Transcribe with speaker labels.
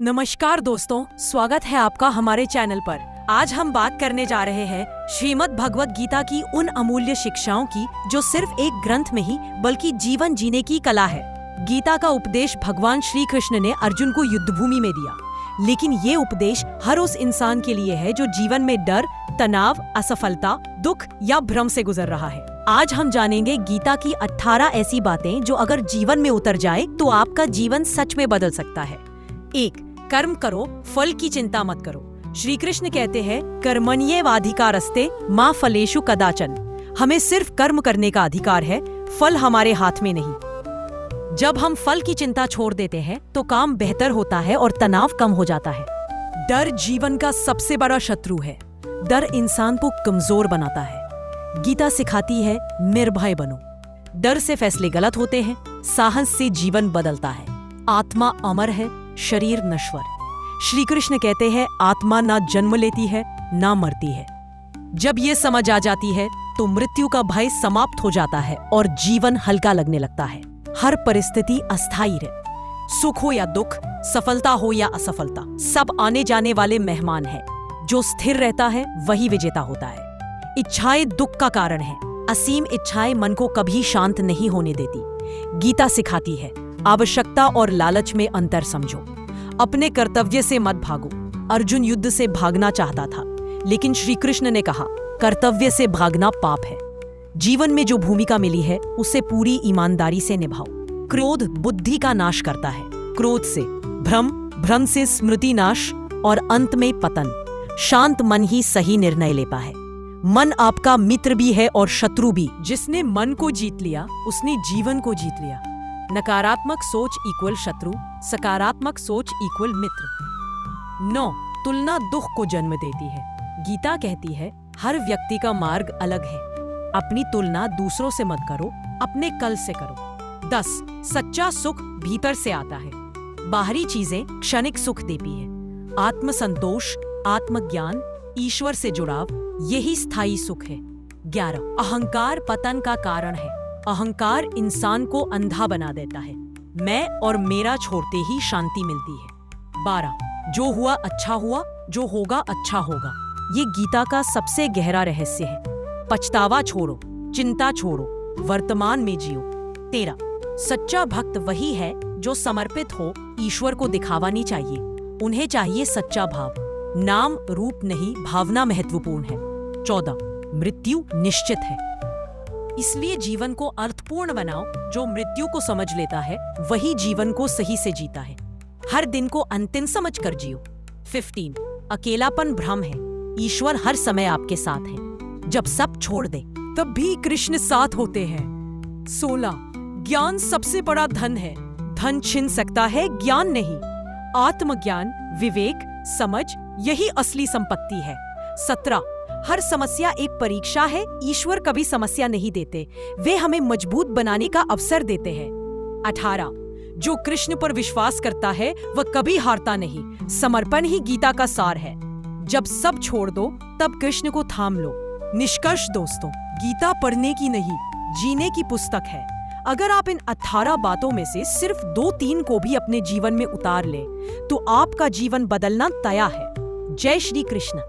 Speaker 1: नमस्कार दोस्तों, स्वागत है आपका हमारे चैनल पर। आज हम बात करने जा रहे हैं श्रीमद् भगवत गीता की उन अमूल्य शिक्षाओं की जो सिर्फ एक ग्रंथ में ही बल्कि जीवन जीने की कला है। गीता का उपदेश भगवान श्री कृष्ण ने अर्जुन को युद्धभूमि में दिया, लेकिन ये उपदेश हर उस इंसान के लिए है जो जीवन में डर, तनाव, असफलता, दुख या भ्रम से गुजर रहा है। आज हम जानेंगे गीता की 18 ऐसी बातें जो अगर जीवन में उतर जाए तो आपका जीवन सच में बदल सकता है। 1. कर्म करो, फल की चिंता मत करो। श्री कृष्ण कहते हैं, कर्मण्येवाधिकारस्ते मा फलेषु कदाचन। हमें सिर्फ कर्म करने का अधिकार है, फल हमारे हाथ में नहीं। जब हम फल की चिंता छोड़ देते हैं तो काम बेहतर होता है और तनाव कम हो जाता है। डर जीवन का सबसे बड़ा शत्रु है। डर इंसान को कमजोर बनाता है। गीता सिखाती है, निर्भय बनो। डर से फैसले गलत होते हैं, साहस से जीवन बदलता है। आत्मा अमर है, शरीर नश्वर। श्री कृष्ण कहते हैं, आत्मा ना जन्म लेती है ना मरती है। जब ये समझ आ जाती है तो मृत्यु का भय समाप्त हो जाता है और जीवन हल्का लगने लगता है। हर परिस्थिति अस्थायी है। सुख हो या दुख, सफलता हो या असफलता, सब आने जाने वाले मेहमान हैं। जो स्थिर रहता है वही विजेता होता है। इच्छाएं दुख का कारण है। असीम इच्छाएं मन को कभी शांत नहीं होने देती। गीता सिखाती है, आवश्यकता और लालच में अंतर समझो। अपने कर्तव्य से मत भागो। अर्जुन युद्ध से भागना चाहता था, लेकिन श्री कृष्ण ने कहा, कर्तव्य से भागना पाप है। जीवन में जो भूमिका मिली है उसे पूरी ईमानदारी से निभाओ। क्रोध बुद्धि का नाश करता है। क्रोध से भ्रम, भ्रम से स्मृति नाश और अंत में पतन। शांत मन ही सही निर्णय ले पाए। मन आपका मित्र भी है और शत्रु भी। जिसने मन को जीत लिया उसने जीवन को जीत लिया। नकारात्मक सोच इक्वल शत्रु, सकारात्मक सोच इक्वल मित्र। 9. तुलना दुख को जन्म देती है। गीता कहती है, हर व्यक्ति का मार्ग अलग है। अपनी तुलना दूसरों से मत करो, अपने कल से करो। 10. सच्चा सुख भीतर से आता है। बाहरी चीजें क्षणिक सुख देती है। आत्मसंतोष, आत्मज्ञान, ईश्वर से जुड़ाव, यही स्थायी सुख है। 11. अहंकार पतन का कारण है। अहंकार इंसान को अंधा बना देता है। मैं और मेरा छोड़ते ही शांति मिलती है। 12. जो हुआ अच्छा हुआ, जो होगा अच्छा होगा। ये गीता का सबसे गहरा रहस्य है। पछतावा छोड़ो, चिंता छोड़ो, वर्तमान में जियो। 13. सच्चा भक्त वही है जो समर्पित हो। ईश्वर को दिखावा नहीं चाहिए, उन्हें चाहिए सच्चा भाव। नाम रूप नहीं, भावना महत्वपूर्ण है। 14. मृत्यु निश्चित है, इसलिए जीवन को अर्थपूर्ण बनाओ। जो मृत्यु को समझ लेता है वही जीवन को सही से जीता है। हर दिन को अंतिम समझ कर जियो। 15. अकेलापन भ्रम है, ईश्वर हर समय आपके साथ है। जब सब छोड़ दे तब भी कृष्ण साथ होते हैं। 16. ज्ञान सबसे बड़ा धन है। धन छिन सकता है, ज्ञान नहीं। आत्मज्ञान, विवेक, समझ, यही असली संपत्ति है। 17. हर समस्या एक परीक्षा है। ईश्वर कभी समस्या नहीं देते, वे हमें मजबूत बनाने का अवसर देते हैं। 18. जो कृष्ण पर विश्वास करता है वह कभी हारता नहीं। समर्पण ही गीता का सार है। जब सब छोड़ दो तब कृष्ण को थाम लो। निष्कर्ष दोस्तों, गीता पढ़ने की नहीं, जीने की पुस्तक है। अगर आप इन 18 बातों में से सिर्फ 2-3 को भी अपने जीवन में उतार ले तो आपका जीवन बदलना तय है। जय श्री कृष्ण।